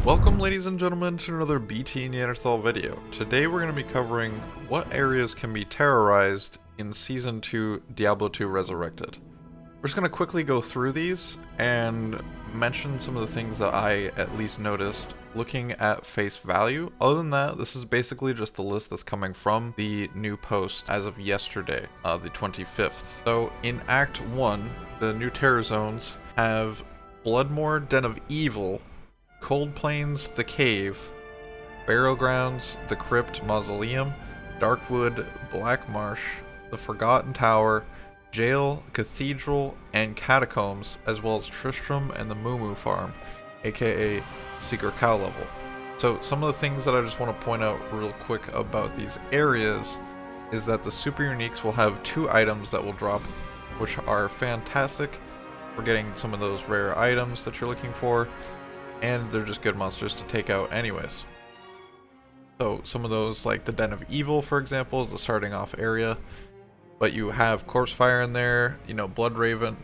Welcome ladies and gentlemen to another BTNeanderthal video. Today we're going to be covering what areas can be terrorized in Season 2 Diablo 2 Resurrected. We're just going to quickly go through these and mention some of the things that I at least noticed looking at face value. Other than that, this is basically just the list that's coming from the new post as of yesterday, the 25th. So in Act 1, the new terror zones have Bloodmoor, Den of Evil, Cold Plains, The Cave, Burial Grounds, The Crypt, Mausoleum, Darkwood, Black Marsh, The Forgotten Tower, Jail, Cathedral, and Catacombs, as well as Tristram and the Moo Farm, aka Secret Cow level. So some of the things that I just want to point out real quick about these areas is that the super uniques will have 2 items that will drop, which are fantastic for getting some of those rare items that you're looking for, and they're just good monsters to take out anyways. So some of those, like the Den of Evil for example, is the starting off area, but you have Corpse Fire in there, you know, Blood Raven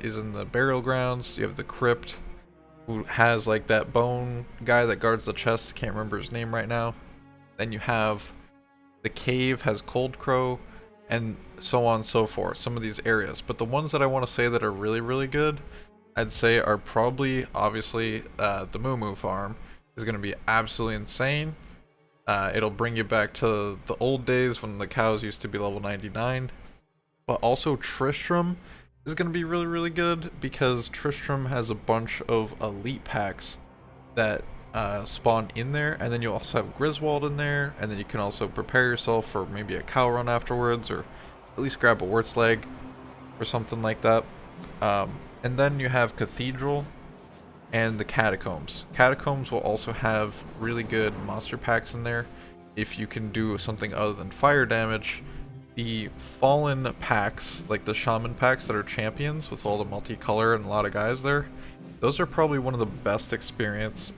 is in the Burial Grounds, you have the Crypt, who has like that bone guy that guards the chest, I can't remember his name right now. Then you have the Cave has Cold Crow, and so on and so forth, some of these areas. But the ones that I want to say that are really good, I'd say are probably, obviously, the Moo Farm is going to be absolutely insane. It'll bring you back to the old days when the cows used to be level 99. But also Tristram is going to be really good, because Tristram has a bunch of elite packs that spawn in there, and then you also have Griswold in there, and then you can also prepare yourself for maybe a cow run afterwards, or at least grab a Wart's Leg or something like that. And then you have Cathedral and the Catacombs. Catacombs will also have really good monster packs in there if you can do something other than fire damage. The Fallen packs, like the Shaman packs that are champions with all the multicolor and a lot of guys there, those are probably one of the best experience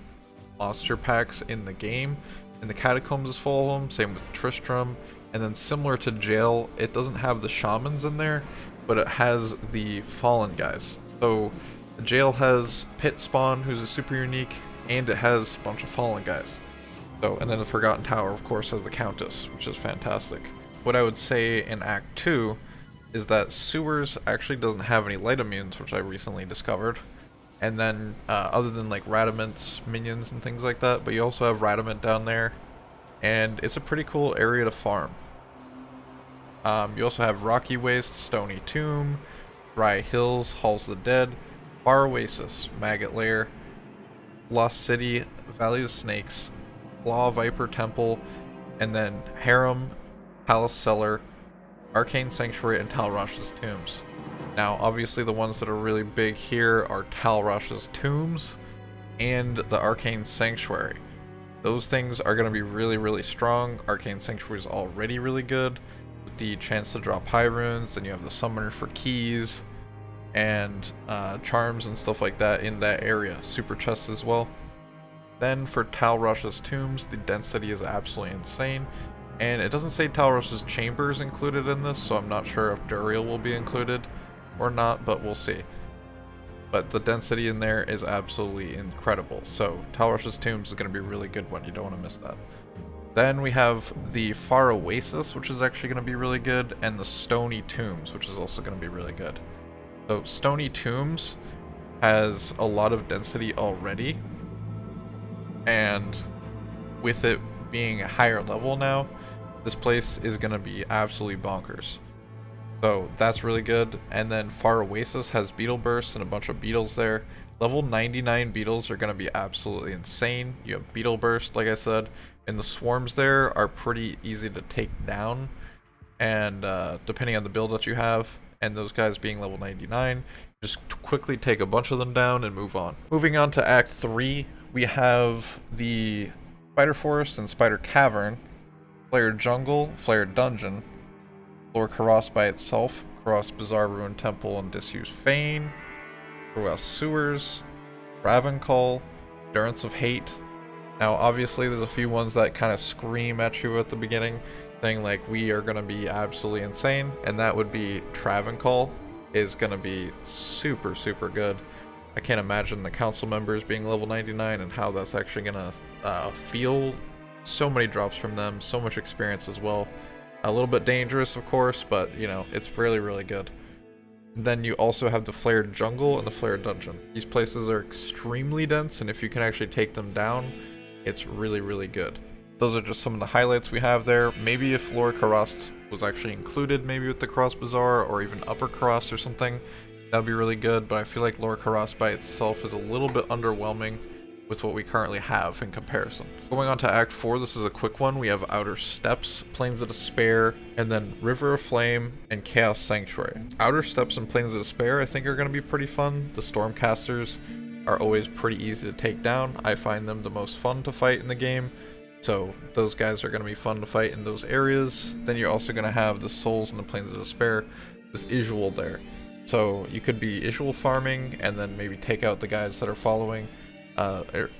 monster packs in the game. And the Catacombs is full of them, same with Tristram. And then similar to Jail, it doesn't have the Shamans in there, but it has the Fallen guys. So Jail has Pit Spawn, who's a super unique, and it has a bunch of Fallen guys. So, and then the Forgotten Tower, of course, has the Countess, which is fantastic. What I would say in Act 2 is that Sewers actually doesn't have any light immunes, which I recently discovered. And then, other than like Radamant's minions and things like that, but you also have Radamant down there, and it's a pretty cool area to farm. You also have Rocky Waste, Stony Tomb, Dry Hills, Halls of the Dead, Bar Oasis, Maggot Lair, Lost City, Valley of Snakes, Claw Viper Temple, and then Harem, Palace Cellar, Arcane Sanctuary, and Talrosh's Tombs. Now, obviously the ones that are really big here are Talrosh's Tombs and the Arcane Sanctuary. Those things are going to be really strong. Arcane Sanctuary is already really good, with the chance to drop high runes. Then you have the Summoner for keys and charms and stuff like that in that area. Super chests as well. Then for Talrosh's Tombs, the density is absolutely insane. And it doesn't say Talrosh's Chamber is included in this, so I'm not sure if Duriel will be included or not, but we'll see. But the density in there is absolutely incredible. So Talrosh's Tombs is going to be a really good one. You don't want to miss that. Then we have the Far Oasis, which is actually going to be really good, and the Stony Tombs, which is also going to be really good. So Stony Tombs has a lot of density already, and with it being a higher level now, this place is going to be absolutely bonkers. So that's really good. And then Far Oasis has Beetle Bursts and a bunch of beetles there. Level 99 beetles are going to be absolutely insane. You have Beetle Burst, like I said, and the swarms there are pretty easy to take down, and depending on the build that you have, and those guys being level 99, just quickly take a bunch of them down and move on. Moving on to Act 3, we have the Spider Forest and Spider Cavern, Flared Jungle, Flared Dungeon, Lord Karos by itself, Karos Bizarre Ruined Temple and Disused Fane, Karos Sewers, Ravencall, Endurance of Hate. Now obviously there's a few ones that kind of scream at you at the beginning, saying like, we are going to be absolutely insane, and that would be Travencall is going to be super good. I can't imagine the council members being level 99 and how that's actually gonna feel. So many drops from them, so much experience as well. A little bit dangerous, of course, but you know, it's really, really good. Then you also have the Flared Jungle and the Flared Dungeon. These places are extremely dense, and if you can actually take them down, it's really, really good. Those are just some of the highlights we have there. Maybe if Lower Karast was actually included, maybe with the Cross Bazaar, or even Upper Karast or something, that would be really good, but I feel like Lower Karast by itself is a little bit underwhelming with what we currently have in comparison. Going on to Act 4, this is a quick one. We have Outer Steppes, Plains of Despair, and then River of Flame and Chaos Sanctuary. Outer Steppes and Plains of Despair I think are going to be pretty fun. The Stormcasters are always pretty easy to take down. I find them the most fun to fight in the game, so those guys are going to be fun to fight in those areas. Then you're also going to have the Souls and the Plains of Despair with Isual there. So you could be Isual farming and then maybe take out the guys that are following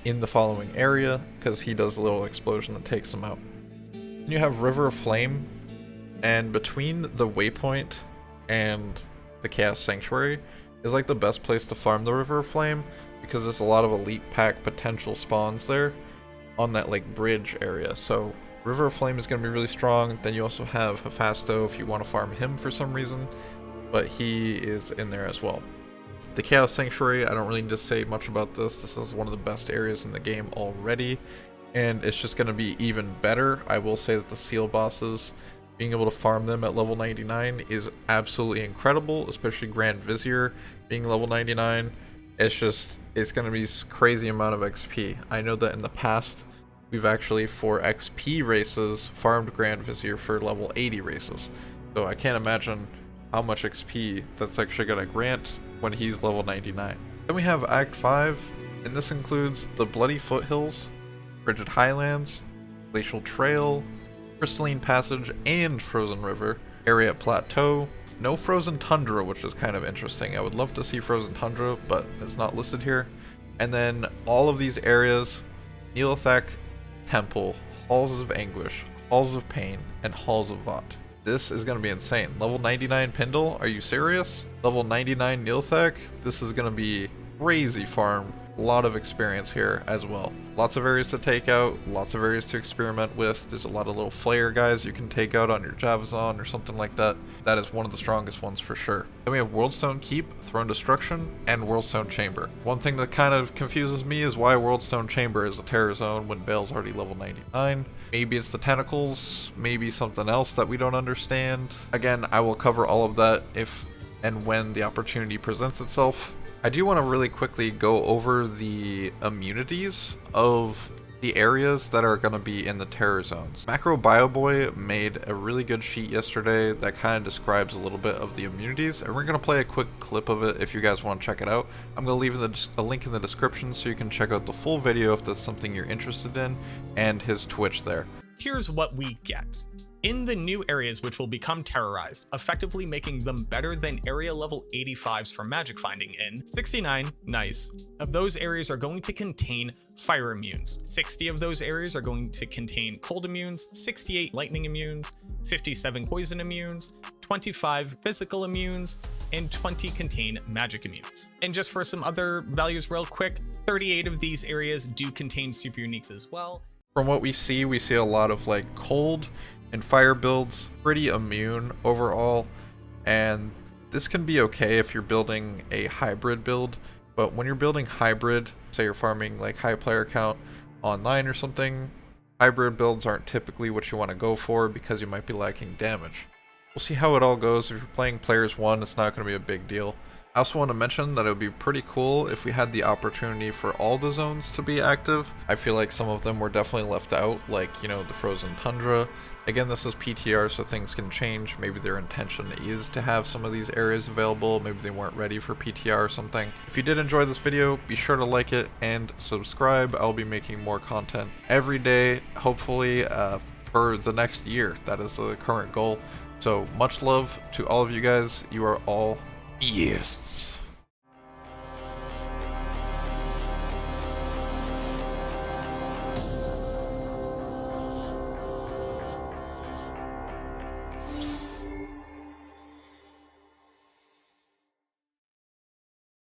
in the following area, because he does a little explosion that takes them out. Then you have River of Flame, and between the Waypoint and the Chaos Sanctuary is like the best place to farm the River of Flame, because there's a lot of elite pack potential spawns there on that like bridge area. So River of Flame is going to be really strong. Then you also have Hephasto if you want to farm him for some reason, but he is in there as well. The Chaos Sanctuary, I don't really need to say much about this. This is one of the best areas in the game already, and it's just going to be even better. I will say that the seal bosses, being able to farm them at level 99 is absolutely incredible, especially Grand Vizier being level 99. It's going to be a crazy amount of XP. I know that in the past, we've actually, for XP races, farmed Grand Vizier for level 80 races. So I can't imagine how much XP that's actually going to grant when he's level 99. Then we have Act 5, and this includes the Bloody Foothills, Frigid Highlands, Glacial Trail, Crystalline Passage, and Frozen River, Ariat Plateau. No Frozen Tundra, which is kind of interesting. I would love to see Frozen Tundra, but it's not listed here. And then all of these areas, Neolithak Temple, Halls of Anguish, Halls of Pain, and Halls of Vought. This is going to be insane. Level 99 Pindle, are you serious? Level 99 Neolithak, this is going to be crazy farm. A lot of experience here as well. Lots of areas to take out, lots of areas to experiment with. There's a lot of little flare guys you can take out on your Javazon or something like that. That is one of the strongest ones for sure. Then we have Worldstone Keep, Throne Destruction, and Worldstone Chamber. One thing that kind of confuses me is why Worldstone Chamber is a terror zone when Bale's already level 99. Maybe it's the tentacles, maybe something else that we don't understand. Again, I will cover all of that if and when the opportunity presents itself. I do want to really quickly go over the immunities of the areas that are going to be in the terror zones. Macro BioBoy made a really good sheet yesterday that kind of describes a little bit of the immunities, and we're going to play a quick clip of it if you guys want to check it out. I'm going to leave a link in the description so you can check out the full video if that's something you're interested in, and his Twitch there. Here's what we get. In the new areas which will become terrorized, effectively making them better than area level 85s for magic finding in 69, nice, of those areas are going to contain fire immunes. 60 of those areas are going to contain cold immunes, 68 lightning immunes, 57 poison immunes, 25 physical immunes, and 20 contain magic immunes. And just for some other values real quick, 38 of these areas do contain super uniques as well. From what we see a lot of like cold and fire builds, pretty immune overall, and this can be okay if you're building a hybrid build, but when you're building hybrid, say you're farming like high player count online or something, hybrid builds aren't typically what you want to go for because you might be lacking damage. We'll see how it all goes. If you're playing players 1, it's not going to be a big deal. I also want to mention that it would be pretty cool if we had the opportunity for all the zones to be active. I feel like some of them were definitely left out, like, you know, the Frozen Tundra. Again, this is PTR, so things can change. Maybe their intention is to have some of these areas available. Maybe they weren't ready for PTR or something. If you did enjoy this video, be sure to like it and subscribe. I'll be making more content every day, hopefully for the next year. That is the current goal. So much love to all of you guys. You are all beasts.